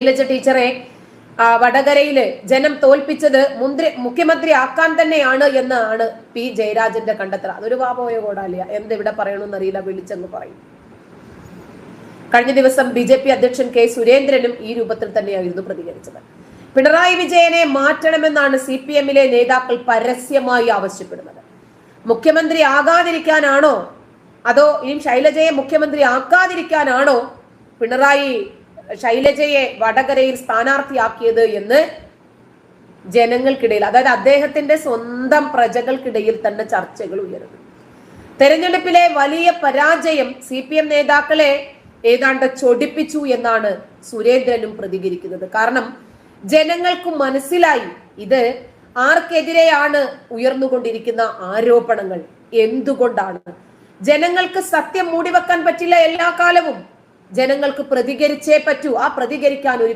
ശൈലജ ടീച്ചറെ വടകരയില് ജനം തോൽപ്പിച്ചത് മുഖ്യമന്ത്രി ആക്കാൻ തന്നെയാണ് എന്നാണ് പി ജയരാജന്റെ കണ്ടെത്തൽ. അതൊരു പാപോയോ കോടാലിയ എന്തിവിടെ പറയണമെന്ന് അറിയില്ല, വിളിച്ചെന്ന് പറയും. കഴിഞ്ഞ ദിവസം BJP അധ്യക്ഷൻ കെ സുരേന്ദ്രനും ഈ രൂപത്തിൽ തന്നെയായിരുന്നു പ്രതികരിച്ചത്. പിണറായി വിജയനെ മാറ്റണമെന്നാണ് CPM-ലെ നേതാക്കൾ പരസ്യമായി ആവശ്യപ്പെടുന്നത്. മുഖ്യമന്ത്രി ആകാതിരിക്കാനാണോ അതോ ഇനി ശൈലജയെ മുഖ്യമന്ത്രി ആക്കാതിരിക്കാനാണോ പിണറായി ശൈലജയെ വടകരയിൽ സ്ഥാനാർത്ഥിയാക്കിയത് എന്ന് ജനങ്ങൾക്കിടയിൽ, അതായത് അദ്ദേഹത്തിന്റെ സ്വന്തം പ്രജകൾക്കിടയിൽ തന്നെ ചർച്ചകൾ ഉയരുന്നു. തെരഞ്ഞെടുപ്പിലെ വലിയ പരാജയം CPM നേതാക്കളെ ഏതാണ്ട് ചൊടിപ്പിച്ചു എന്നാണ് സുരേന്ദ്രനും പ്രതികരിക്കുന്നത്. കാരണം ജനങ്ങൾക്ക് മനസ്സിലായി ഇത് ആർക്കെതിരെയാണ് ഉയർന്നുകൊണ്ടിരിക്കുന്ന ആരോപണങ്ങൾ, എന്തുകൊണ്ടാണ്. ജനങ്ങൾക്ക് സത്യം മൂടിവെക്കാൻ പറ്റില്ല. എല്ലാ കാലവും ജനങ്ങൾക്ക് പ്രതികരിച്ചേ പറ്റൂ. ആ പ്രതികരിക്കാൻ ഒരു